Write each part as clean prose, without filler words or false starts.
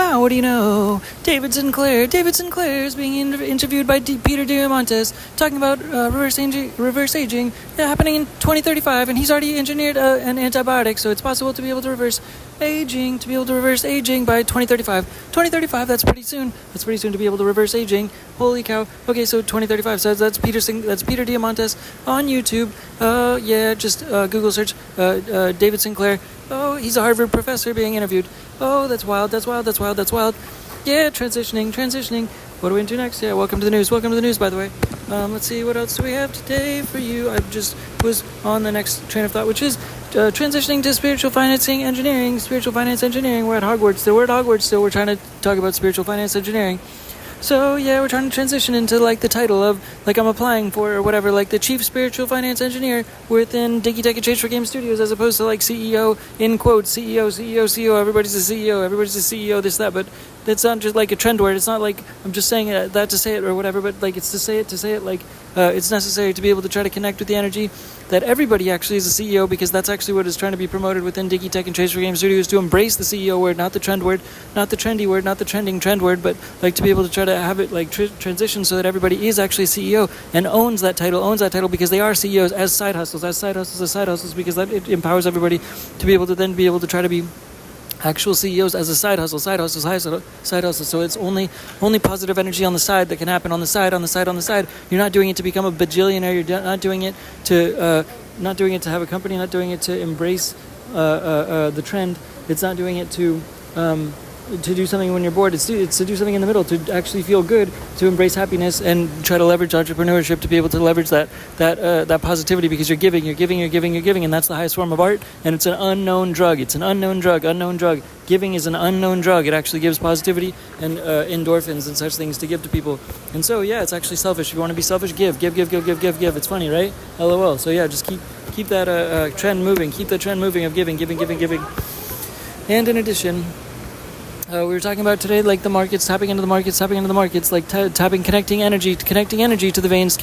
Wow, what do you know? David Sinclair is being interviewed by Peter Diamandis, talking about reverse aging happening in 2035, and he's already engineered an antibiotic, so it's possible to be able to reverse aging by 2035. 2035, that's pretty soon. That's pretty soon to be able to reverse aging. Holy cow. Okay, so 2035, so that's Peter Diamandis on YouTube. Just Google search David Sinclair. Oh, he's a Harvard professor being interviewed. Oh, that's wild. Yeah, transitioning. What are we into next? Yeah, welcome to the news, by the way. Let's see, what else do we have today for you? I just was on the next train of thought, which is transitioning to spiritual finance engineering. We're at Hogwarts still. We're trying to talk about spiritual finance engineering. So, yeah, we're trying to transition into, the title of, I'm applying for, or whatever, the Chief Spiritual Finance Engineer within DINKY, TehC, and Change for Game Studios, as opposed to, CEO, in quotes, CEO, everybody's a CEO, this, that, but it's not just, a trend word. It's not I'm just saying that to say it or whatever, but, it's to say it, it's necessary to be able to try to connect with the energy that everybody actually is a CEO, because that's actually what is trying to be promoted within DINKY, TehC, and Change for Game Studios, to embrace the CEO word, not the trend word, not the trendy word, not the trending trend word, but to be able to try to have it transition so that everybody is actually a CEO and owns that title because they are CEOs as side hustles, because that it empowers everybody to be able to then be able to try to be actual CEOs as a side hustle. So it's only positive energy on the side that can happen on the side. You're not doing it to become a bajillionaire. You're not doing it to have a company. Not doing it to embrace the trend. It's not doing it to do something when you're bored. It's to do something in the middle, to actually feel good, to embrace happiness, and try to leverage entrepreneurship to be able to leverage that positivity, because you're giving, and that's the highest form of art, and it's an unknown drug. Giving is an unknown drug. It actually gives positivity and endorphins and such things to give to people. And so, yeah, it's actually selfish. If you want to be selfish, give. It's funny, right? LOL. So, yeah, just keep that trend moving. Keep the trend moving of giving. And in addition, we were talking about today, the markets, tapping into the markets, connecting energy to the veins,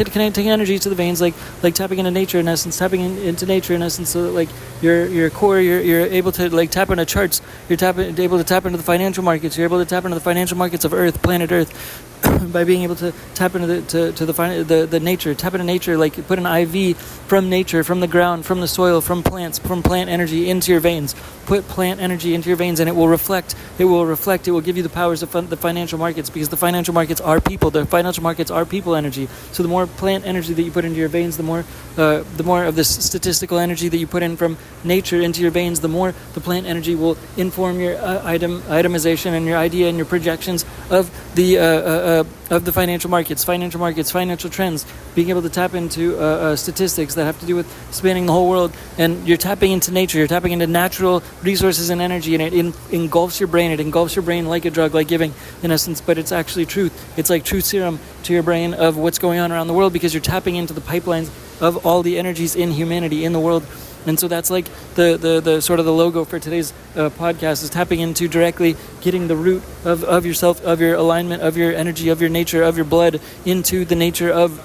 like tapping into nature in essence, so that your core, you're able to tap into charts, you're able to tap into the financial markets, you're able to tap into the financial markets of planet Earth, by being able to tap into the nature, tap into nature, put an IV from nature, from the ground, from the soil, from plants, from plant energy into your veins. Put plant energy into your veins, and it will reflect. It will give you the powers of the financial markets, because the financial markets are people. The financial markets are people energy. So the more plant energy that you put into your veins, the more of this statistical energy that you put in from nature into your veins, the more the plant energy will inform your itemization and your idea and your projections of the financial markets, financial trends, being able to tap into statistics that have to do with spanning the whole world. And you're tapping into nature, you're tapping into natural resources and energy, and it engulfs your brain. It engulfs your brain like a drug, like giving, in essence, but it's actually truth. It's like truth serum to your brain of what's going on around the world, because you're tapping into the pipelines of all the energies in humanity, in the world. And so that's the sort of the logo for today's podcast, is tapping into directly getting the root of yourself, of your alignment, of your energy, of your nature, of your blood, into the nature of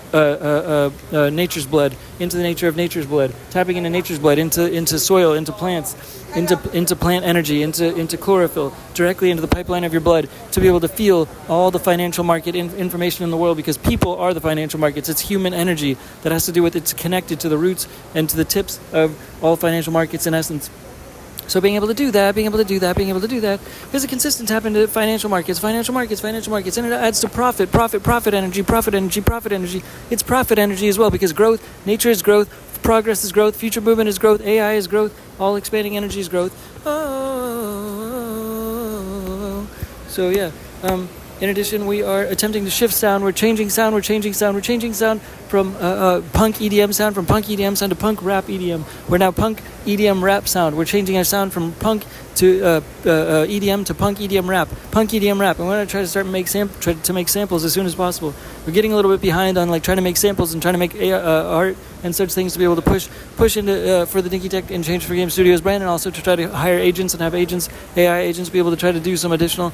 nature's blood, into the nature of nature's blood, tapping into nature's blood, into soil, into plants, into plant energy, into chlorophyll, directly into the pipeline of your blood, to be able to feel all the financial market information in the world, because people are the financial markets. It's human energy that has to do with, it's connected to the roots and to the tips of all financial markets, in essence. So being able to do that is a consistent tap into financial markets, and it adds to profit energy. It's profit energy as well, because growth, nature is growth, progress is growth, future movement is growth, AI is growth, all expanding energy is growth. So yeah, in addition, we are attempting to shift sound. We're changing sound from punk EDM sound, to punk rap EDM. We're now punk EDM rap sound. We're changing our sound from punk to EDM to punk EDM rap. And we're going to try to start to make samples as soon as possible. We're getting a little bit behind on trying to make samples and trying to make art and such things, to be able to push into for the DINKY, TehC, and Change for Game Studios brand, and also to try to hire agents and have AI agents be able to try to do some additional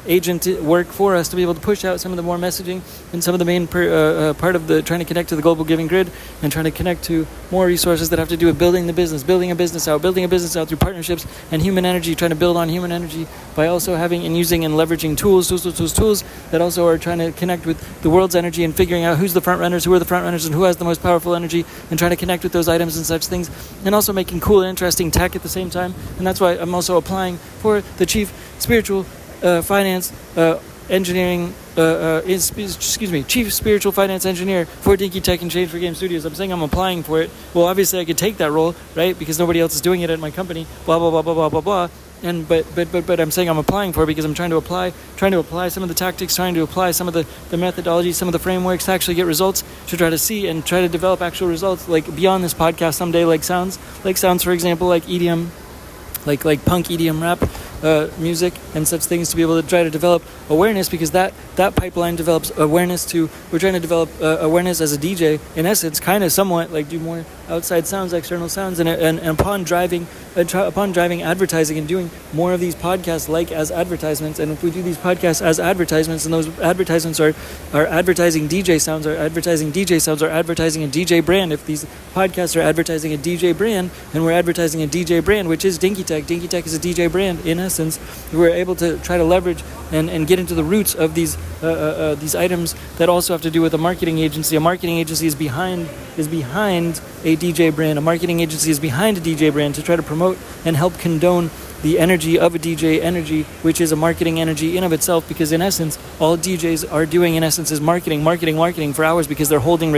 agent work for us, to be able to push out some of the more messaging and some of the main part of the trying to connect to the global giving grid, and trying to connect to more resources that have to do with building the business building a business out through partnerships and human energy, trying to build on human energy by also having and using and leveraging tools that also are trying to connect with the world's energy and figuring out who are the front runners, and who has the most powerful energy, and trying to connect with those items and such things, and also making cool and interesting tech at the same time. And that's why I'm also applying for the chief spiritual finance engineering chief spiritual finance engineer for DINKY Tech and Change for Game Studios. I'm saying I'm applying for it. Well, obviously I could take that role, right? Because nobody else is doing it at my company. Blah blah blah blah blah blah blah. And but I'm saying I'm applying for it because I'm trying to apply some of the tactics, trying to apply some of the methodology, some of the frameworks to actually get results, to try to see and try to develop actual results, like beyond this podcast someday, like sounds for example, like EDM, like punk EDM rap music and such things, to be able to try to develop awareness, because that pipeline develops awareness we're trying to develop awareness as a DJ, in essence, kind of somewhat like do more outside sounds, external sounds, and upon driving advertising and doing more of these podcasts like as advertisements. And if we do these podcasts as advertisements, and those advertisements are advertising DJ sounds, are advertising a DJ brand. If these podcasts are advertising a DJ brand, and we're advertising a DJ brand, which is DINKY Tech. DINKY Tech is a DJ brand, in essence. We're able to try to leverage and get into the roots of these items that also have to do with a marketing agency. A marketing agency is behind a DJ brand. A marketing agency is behind a DJ brand to try to promote and help condone the energy of a DJ energy, which is a marketing energy in of itself, because in essence, all DJs are doing in essence is marketing for hours, because they're holding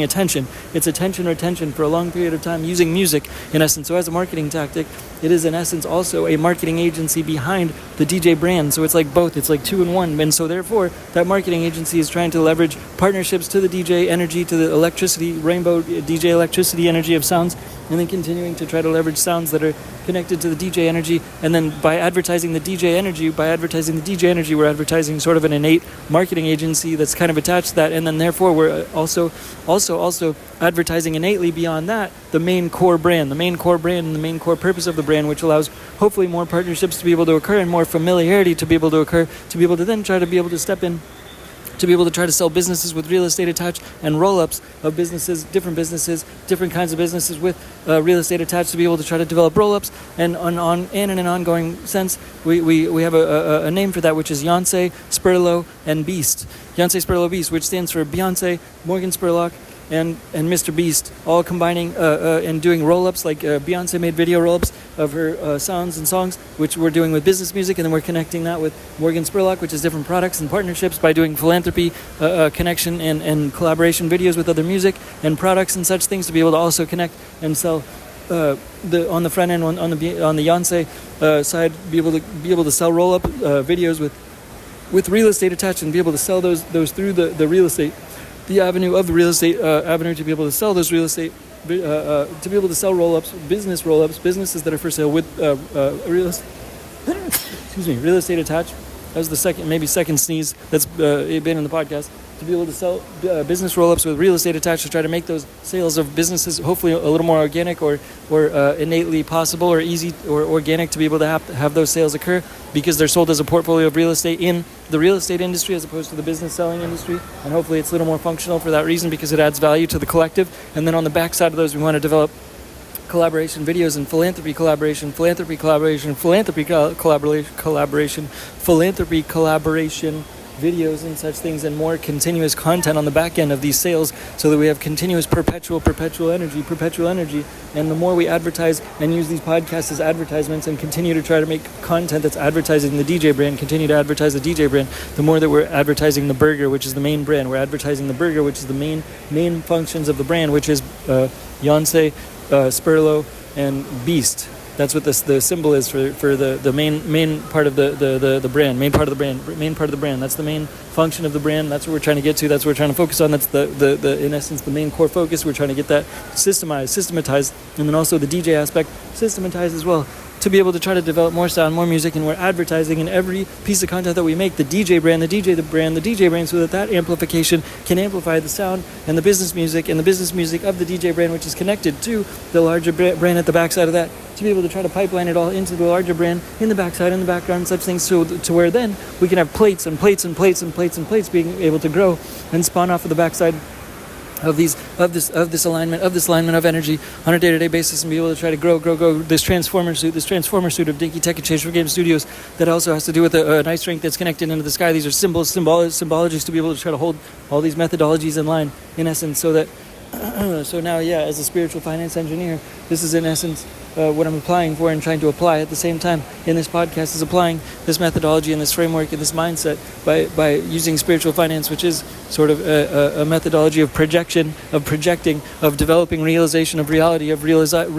attention. It's attention retention for a long period of time using music, in essence. So as a marketing tactic, it is in essence also a marketing agency behind the DJ brand. So it's like both. It's like two in one. And so therefore, that marketing agency is trying to leverage partnerships to the DJ energy, to the electricity, rainbow DJ electricity energy of sounds, and then continuing to try to leverage sounds that are connected to the DJ energy. And then by advertising the DJ energy, we're advertising sort of an innate marketing agency that's kind of attached to that. And then therefore we're also advertising innately beyond that the main core brand and the main core purpose of the brand, which allows hopefully more partnerships to be able to occur and more familiarity to be able to occur, to be able to then try to be able to step in, to be able to try to sell businesses with real estate attached, and roll-ups of businesses, different kinds of businesses with real estate attached, to be able to try to develop roll-ups. And in an ongoing sense, we have a name for that, which is yonce, spurlo, and beast. Yonce, spurlo, beast, which stands for Beyonce, Morgan Spurlock, and Mr. Beast, all combining and doing roll-ups, like Beyonce made video roll-ups of her sounds and songs, which we're doing with business music, and then we're connecting that with Morgan Spurlock, which is different products and partnerships, by doing philanthropy connection and collaboration videos with other music and products and such things, to be able to also connect and sell on the front end, on the yonce side, be able to sell roll-up videos with real estate attached, and be able to sell those through the real estate, the avenue of the real estate avenue, to be able to sell those real estate, to be able to sell roll-ups, businesses that are for sale with real estate attached. That was the second sneeze that's been in the podcast. To be able to sell business roll-ups with real estate attached, to try to make those sales of businesses hopefully a little more organic or innately possible or easy or organic, to be able to have those sales occur, because they're sold as a portfolio of real estate in the real estate industry as opposed to the business selling industry. And hopefully it's a little more functional for that reason, because it adds value to the collective. And then on the back side of those, we want to develop collaboration videos and philanthropy collaboration videos and such things, and more continuous content on the back end of these sales, so that we have continuous perpetual energy. And the more we advertise and use these podcasts as advertisements, and continue to try to make content that's advertising the DJ brand, continue to advertise the DJ brand, the more that we're advertising the burger, which is the main brand. We're advertising the burger, which is the main functions of the brand, which is yonce, spurlo, and beast. That's what the symbol is for the main part of the brand, main part of the brand. That's the main function of the brand. That's what we're trying to get to. That's what we're trying to focus on. That's the in essence the main core focus. We're trying to get that systematized, and then also the DJ aspect systematized as well, to be able to try to develop more sound, more music. And we're advertising in every piece of content that we make the DJ brand, so that amplification can amplify the sound and the business music of the DJ brand, which is connected to the larger brand at the backside of that, to be able to try to pipeline it all into the larger brand in the backside, in the background, such things, so to where then we can have plates being able to grow and spawn off of the backside of this alignment of energy on a day-to-day basis, and be able to try to grow this transformer suit of DINKY Tech and Change for Game Studios, that also has to do with a nice strength that's connected into the sky. These are symbologies to be able to try to hold all these methodologies in line, in essence, so that so now, as a spiritual finance engineer, this is in essence what I'm applying for and trying to apply at the same time in this podcast, is applying this methodology and this framework and this mindset by using spiritual finance, which is sort of a methodology of projection, of projecting, of developing realization of reality, of realizing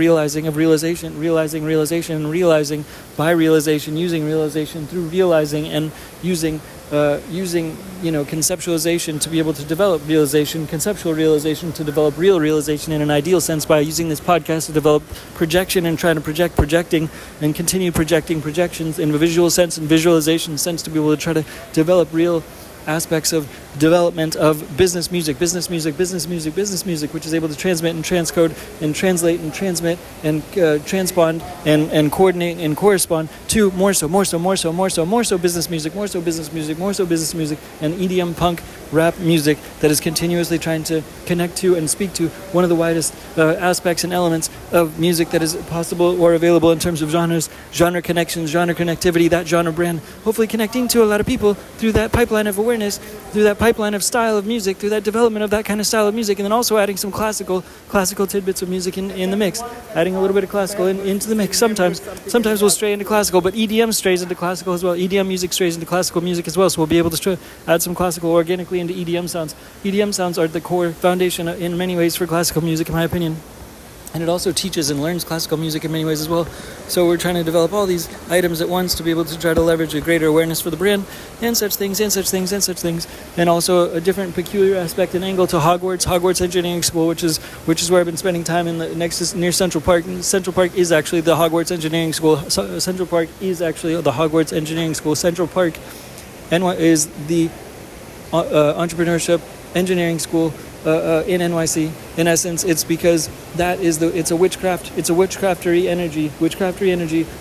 by realization, using realization through realizing, and using conceptualization to be able to develop realization, conceptual realization to develop real realization in an ideal sense, by using this podcast to develop projection and trying to projecting and continue projecting projections in a visual sense and visualization sense, to be able to try to develop real aspects of development of business music, which is able to transmit and transcode and translate and transmit and transpond and coordinate and correspond to more so business music, and EDM, punk, rap music that is continuously trying to connect to and speak to one of the widest aspects and elements of music that is possible or available in terms of genres, genre connections, genre connectivity, that genre brand, hopefully connecting to a lot of people through that pipeline of awareness, through that pipeline of style of music, through that development of that kind of style of music, and then also adding some classical tidbits of music in the mix, adding a little bit of classical into the mix. Sometimes we'll stray into classical, but EDM strays into classical as well. EDM music strays into classical music as well, so we'll be able to add some classical organically into EDM sounds. EDM sounds are the core foundation in many ways for classical music, in my opinion. And it also teaches and learns classical music in many ways as well. So we're trying to develop all these items at once to be able to try to leverage a greater awareness for the brand and such things. And also a different peculiar aspect and angle to Hogwarts Engineering School, which is where I've been spending time in the near Central Park. Central Park is actually the Hogwarts Engineering School. Central Park is actually the Hogwarts Engineering School. Central Park is the entrepreneurship engineering school in NYC. In essence, it's because it's a witchcraftery energy.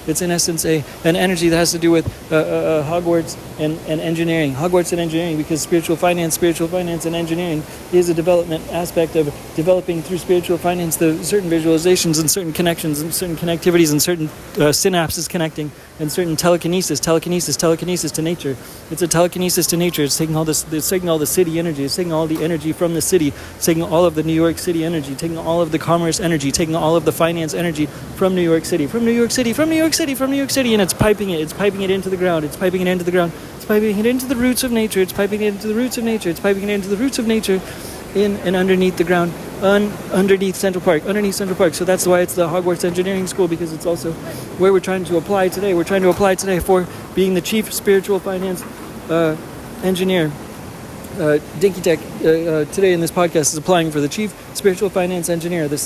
It's in essence an energy that has to do with Hogwarts and engineering. Hogwarts and engineering, because spiritual finance and engineering is a development aspect of developing through spiritual finance the certain visualizations and certain connections and certain connectivities and certain synapses connecting and certain telekinesis to nature. It's a telekinesis to nature. It's taking all the city energy. It's taking all the energy from the city. It's taking all of the New York City energy, taking all of the commerce energy, taking all of the finance energy from New York City, and it's piping it into the ground. It's piping it into the roots of nature. It's piping it into the roots of nature in and underneath the ground, underneath Central Park. So that's why it's the Hogwarts Engineering School, because it's also where we're trying to apply today. We're trying to apply today for being the chief spiritual finance engineer. DINKY Tech today in this podcast is applying for the Chief Spiritual Finance Engineer, the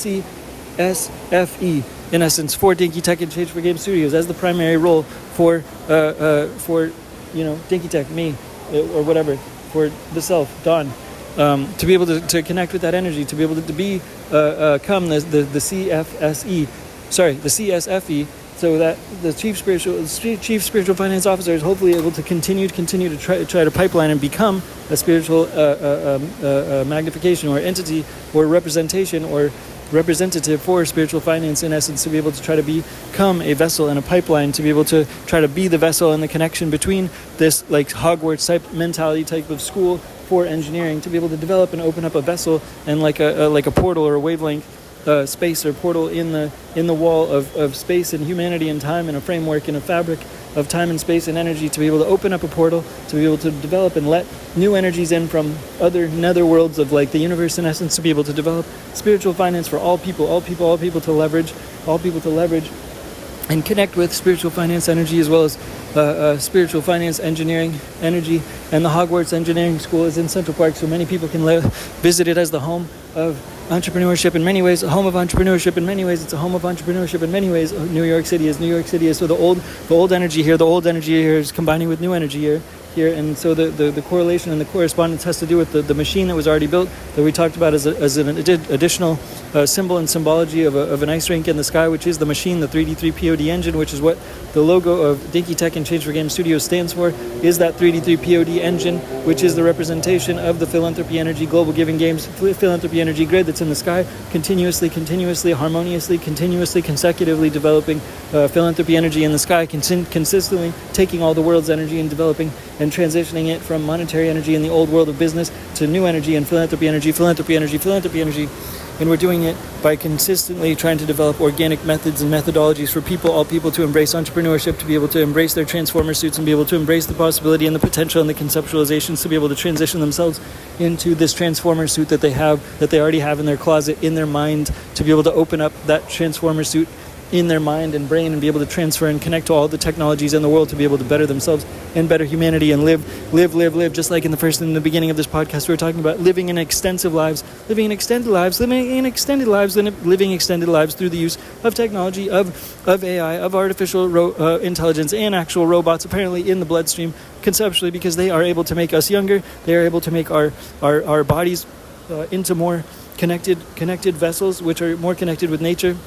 CSFE, in essence, for DINKY Tech and Change for Game Studios, as the primary role for DINKY Tech, me, or whatever, for the self, Don, to be able to connect with that energy, to be able to become the CSFE. So that the chief spiritual finance officer is hopefully able to continue to try to pipeline and become a spiritual magnification or entity or representation or representative for spiritual finance, in essence, to be able to try to become a vessel and a pipeline, to be able to try to be the vessel and the connection between this like Hogwarts type mentality type of school for engineering, to be able to develop and open up a vessel and like a portal or a wavelength space or portal in the wall of space and humanity and time, and a framework and a fabric of time and space and energy, to be able to open up a portal, to be able to develop and let new energies in from other nether worlds of like the universe, in essence, to be able to develop spiritual finance for all people to leverage and connect with spiritual finance energy, as well as spiritual finance engineering energy. And the Hogwarts Engineering School is in Central Park, so many people can visit it as the home of entrepreneurship in many ways, a home of entrepreneurship in many ways. It's a home of entrepreneurship in many ways. New York City is. So the old energy here is combining with new energy here. here. And so the correlation and the correspondence has to do with the machine that was already built that we talked about as an additional symbol and symbology of an ice rink in the sky, which is the machine, the 3D3 POD engine, which is what the logo of DINKY Tech and Change for Game Studios stands for, is that 3D3 POD engine, which is the representation of the Philanthropy Energy Global Giving Games Philanthropy Energy grid that's in the sky, continuously, harmoniously, continuously, consecutively developing philanthropy energy in the sky, consistently taking all the world's energy and developing and transitioning it from monetary energy in the old world of business to new energy and philanthropy energy. And we're doing it by consistently trying to develop organic methods and methodologies for all people to embrace entrepreneurship, to be able to embrace their transformer suits and be able to embrace the possibility and the potential and the conceptualizations to be able to transition themselves into this transformer suit that they already have in their closet, in their mind, to be able to open up that transformer suit in their mind and brain and be able to transfer and connect to all the technologies in the world to be able to better themselves and better humanity and live, just like in the beginning of this podcast we were talking about living extended lives through the use of technology, of AI, of artificial intelligence and actual robots apparently in the bloodstream conceptually, because they are able to make us younger, they are able to make our bodies into more connected vessels, which are more connected with nature,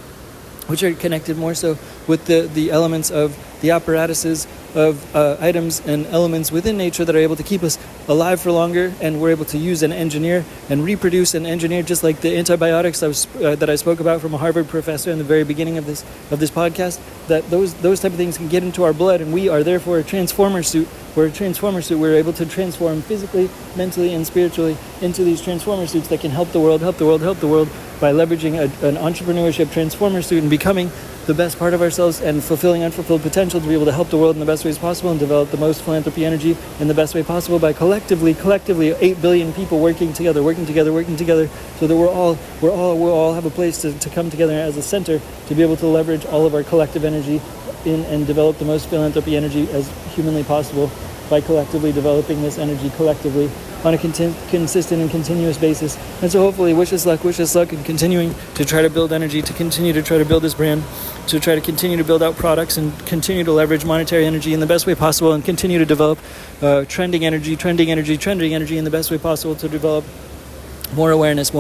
which are connected more so with the elements of the apparatuses of items and elements within nature that are able to keep us alive for longer, and we're able to use and engineer and reproduce and engineer, just like the antibiotics that I spoke about from a Harvard professor in the very beginning of this podcast, that those type of things can get into our blood, and we are therefore a transformer suit. We're a transformer suit. We're able to transform physically, mentally, and spiritually into these transformer suits that can help the world by leveraging an entrepreneurship transformer suit and becoming the best part of ourselves and fulfilling unfulfilled potential to be able to help the world in the best ways possible and develop the most philanthropy energy in the best way possible by collectively 8 billion people working together so that we'll all have a place to come together as a center to be able to leverage all of our collective energy in and develop the most philanthropy energy as humanly possible by collectively developing this energy collectively on a consistent and continuous basis. And so hopefully wish us luck in continuing to try to build energy, to continue to try to build this brand, to try to continue to build out products and continue to leverage monetary energy in the best way possible, and continue to develop trending energy in the best way possible to develop more awareness.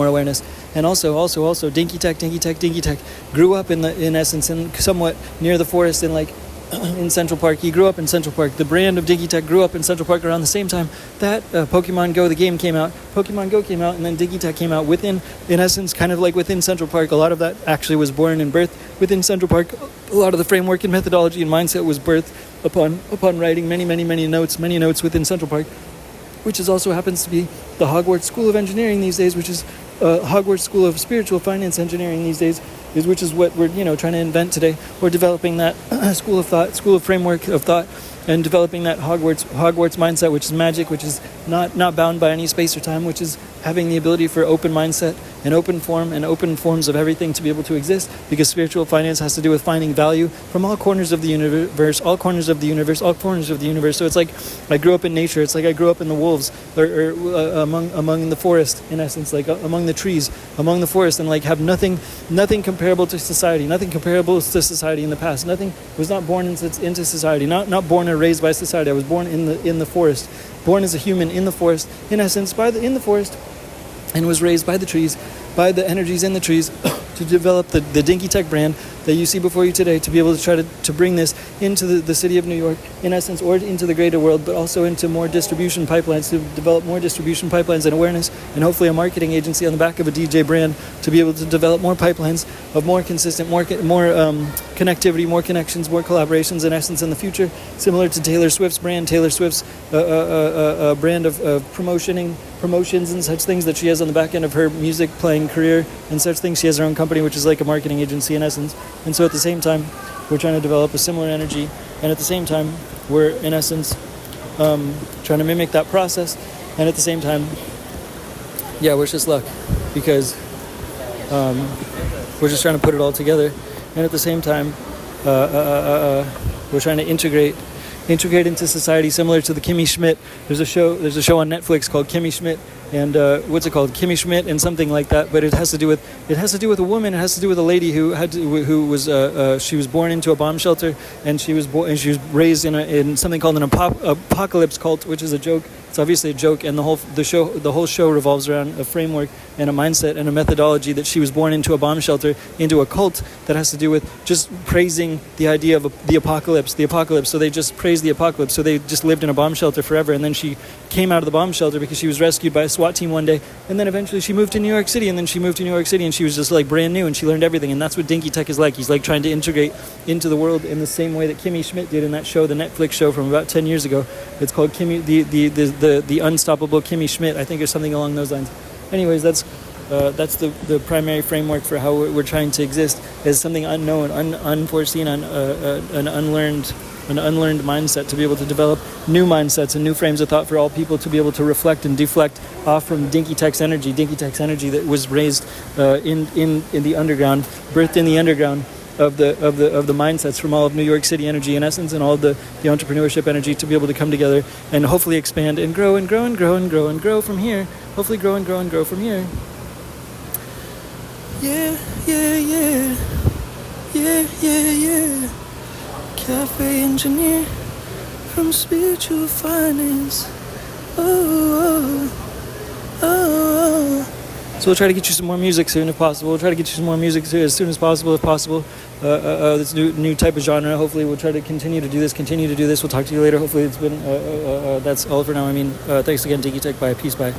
And also DINKY Tech grew up in essence in somewhat near the forest in Central Park. He grew up in Central Park. The brand of DINKY Tech grew up in Central Park around the same time that Pokemon Go, the game, came out. Pokemon Go came out, and then DINKY Tech came out in essence, kind of like within Central Park. A lot of that actually was born and birthed within Central Park. A lot of the framework and methodology and mindset was birthed upon writing many notes within Central Park, which also happens to be the Hogwarts School of Engineering these days, which is Hogwarts School of Spiritual Finance Engineering these days, which is what we're trying to invent today. We're developing that school of framework of thought, and developing that Hogwarts mindset, which is magic, which is not bound by any space or time, which is having the ability for open mindset and open form and open forms of everything to be able to exist, because spiritual finance has to do with finding value from all corners of the universe. So it's like I grew up in nature. It's like I grew up in the wolves or among the forest, in essence, like among the trees, among the forest, and like have nothing comparable to society, in the past. Nothing was not born into society, not born or raised by society. I was born in the forest, born as a human in the forest, in essence, in the forest, and was raised by the trees, by the energies in the trees, to develop the DINKY Tech brand that you see before you today, to be able to try to bring this into the city of New York, in essence, or into the greater world, but also into more distribution pipelines, to develop more distribution pipelines and awareness, and hopefully a marketing agency on the back of a DJ brand to be able to develop more pipelines of more consistent, more connectivity, more connections, more collaborations, in essence, in the future, similar to Taylor Swift's brand, brand of promotions and such things that she has on the back end of her music playing career and such things. She has her own company, which is like a marketing agency in essence. And so at the same time, we're trying to develop a similar energy, and at the same time, we're in essence trying to mimic that process. And at the same time, wish us luck, because we're just trying to put it all together. And at the same time, we're trying to integrate into society, similar to the Kimmy Schmidt. There's a show on Netflix called Kimmy Schmidt, and what's it called, Kimmy Schmidt and something like that. But it has to do with a woman. It has to do with a lady who she was born into a bomb shelter, and she was raised in something called an apocalypse cult, which is a joke. It's obviously a joke, and the whole show revolves around a framework and a mindset and a methodology that she was born into a bomb shelter, into a cult that has to do with just praising the idea of the apocalypse. So they just praised the apocalypse. So they just lived in a bomb shelter forever, and then she came out of the bomb shelter because she was rescued by a SWAT team one day, and then eventually she moved to New York City, and she was just like brand new, and she learned everything, and that's what Dinky Tech is like. He's like trying to integrate into the world in the same way that Kimmy Schmidt did in that show, the Netflix show from about 10 years ago. It's called the Unstoppable Kimmy Schmidt, I think, or something along those lines. Anyways, that's the primary framework for how we're trying to exist, as something unknown, unforeseen, an unlearned mindset, to be able to develop new mindsets and new frames of thought for all people to be able to reflect and deflect off from Dinky Tech's energy that was raised in the underground, birthed in the underground of the mindsets from all of New York City energy, in essence, and all of the entrepreneurship energy, to be able to come together and hopefully expand and grow and grow and grow and grow and grow from here. Hopefully grow and grow and grow from here. Yeah. Cafe engineer from spiritual finance. So we'll try to get you some more music soon if possible. We'll try to get you some more music as soon as possible if possible. This new type of genre. Hopefully we'll try to continue to do this. We'll talk to you later. Hopefully it's been, that's all for now. I mean, thanks again, Dinky Tech. Bye. Peace. Bye.